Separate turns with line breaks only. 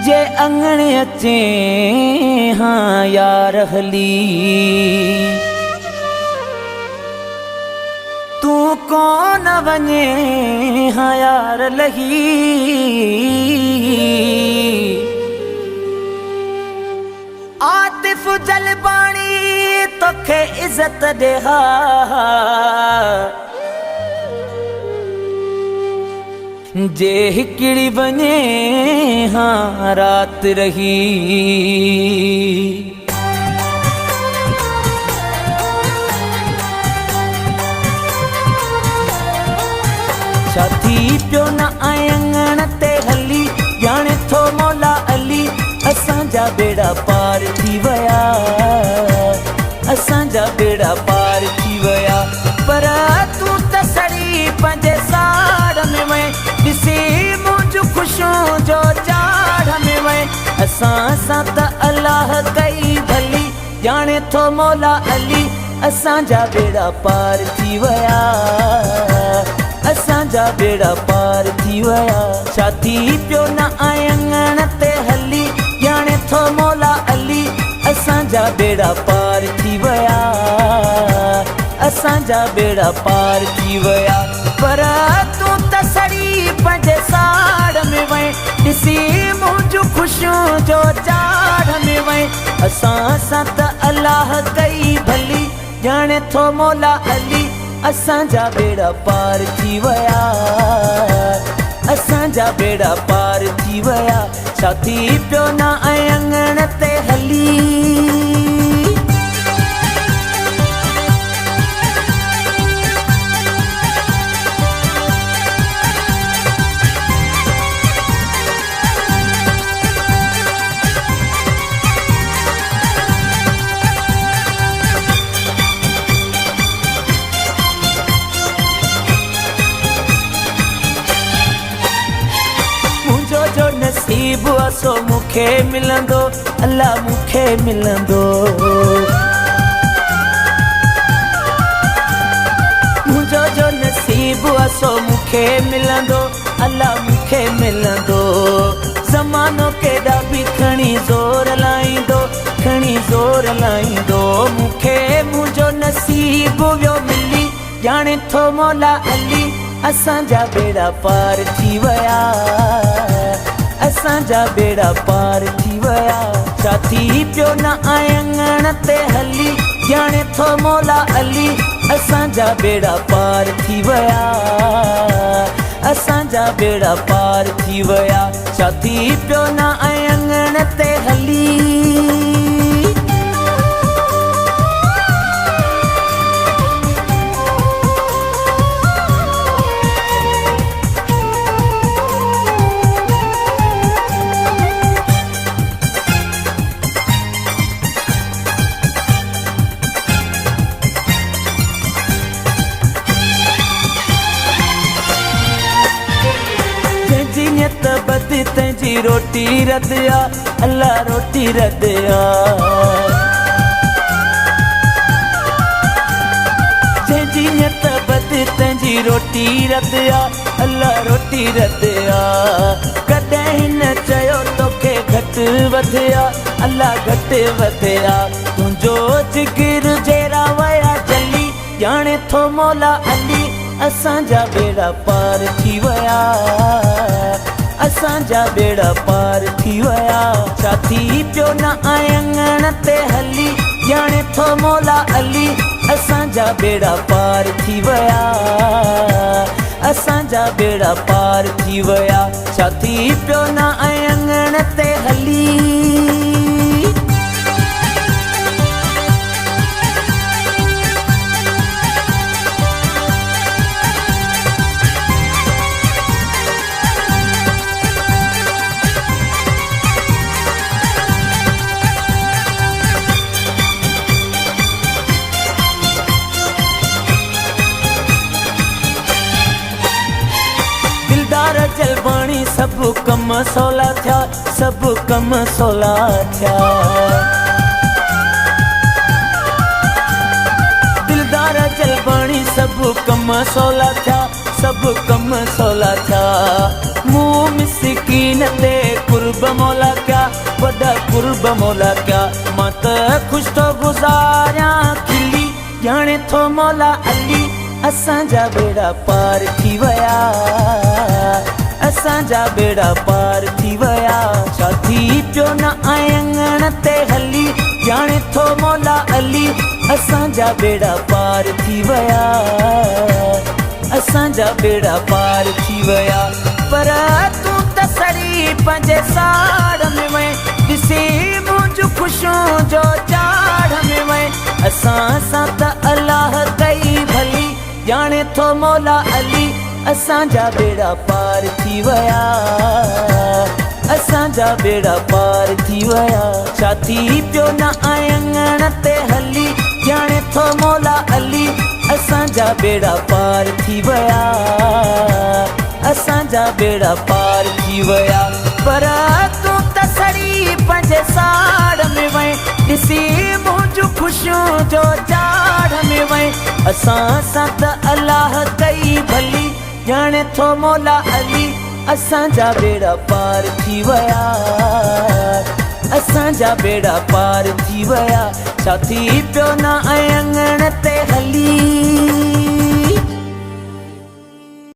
जे अंगण अचे हाँ यार हली तू कौन वने हाँ यार लही आतिफ जलबाणी तोखे इज्जत देहा जे हिकिड़ी बने हाँ रात रही छाती पियो न आयंगण ते हली जाने थो मौला अली असांजा बेड़ा पार थी वया असांजा बेड़ा पार थी वया पर तू त सड़ी पंजे साड़ में वए ॾिसी मुंहिंजूं ख़ुशियूं जो चाढ़ में वए असां सां त अल्लाह कई भली जाने थो मौला अली असांजा बेड़ा पार थी वया असांजा बेड़ा पार थी वया छाती पियो न आयंगण ते हली जाने थो मौला अली असांजा बेड़ा पार थी वया असांजा बेड़ा पार थी वया पर तू त सड़ी पंजे साड़ में वए ॾिसी मुंहिंजूं ख़ुशियूं जो चाढ़ में वए असां सां त अल्लाह कई भली जाने थो मौला अली असांजा बेड़ा पार थी वया असांजा बेड़ा पार थी वया छाती पियो न आयंगण ते हली जो नसीब असो मुखे मिलंदो अल्लाह मुखे मिलंदो मुझो जो नसीब असो मुखे मिलंदो अल्लाह मुखे मिलंदो ज़मानो केॾा बि खणी ज़ोर लाईंदो मुखे मुझो नसीब वियो मिली जाने थो मौला अली असांजा बेड़ा पार थी वया असांजा बेड़ा पार थी वया छाती पियो न आयंगण ते हली जाने थो मौला अली असांजा बेड़ा पार थी वया असांजा बेड़ा पार थी वया छाती पियो न आयंगण ते हली नियत बद तंहिंजी रोटी रदिया अल्लाह रोटी रदिया जंहिंजी नियत बद तंहिंजी रोटी रदिया अल्लाह रोटी रदिया कॾहिं न चयो तोखे घटि वधिया अल्लाह घटि वधिया तुंहिंजो जिगर जहिड़ा वया जली जाने थो मौला अली असांजा बेड़ा पार थी वया असांजा बेड़ा पार थी वया छाती पियो न आयंगण ते हली जाने थो मौला अली असांजा बेड़ा पार थी वया असांजा बेड़ा पार थी वया छाती पियो न आयंगण ते हली जलबाणी सब कम सौला थिया सब कम सौला थिया दिलदार जलबाणी सब कम सौला थिया सब कम सौला थिया मुँह मिस सिद्दीकीन ते कुर्ब मौला क्या, वॾा कुर्ब मौला क्या। मां त ख़ुशि थो गुज़ारियां खिली, ॼाणे थो मौला अली असांजा बेड़ा पार थी विया, असांजा बेड़ा पार थी विया। छा थी पियो न आयंगण ते हली, ॼाणे थो मौला अली असांजा बेड़ा पार थी विया, असांजा बेड़ा पार थी विया। पर तूं त सड़ी पंहिंजे साड़ में वए, ॾिसी मुंहिंजूं ख़ुशियूं जो चाढ़ में वए। असां सां त अलाह कई भली, ॼाणे थो मौला अली असांजा बेड़ा पार थी विया, असांजा बेड़ा पार थी विया। छा थी पियो न आयंगण ते हली, ॼाणे थो मौला अली असांजा बेड़ा पार थी विया, असांजा बेड़ा पार थी विया। पर तूं त सड़ी पंहिंजे साड़ में वए, ॾिसी मुंहिंजूं ख़ुशियूं जो चाढ़ में वए। असां सां त अलाह कई भली, ॼाणे थो मौला अली असांजा बेड़ा पार थी विया, असांजा बेड़ा पार थी विया। छा थी पियो न अयंगण ते हली।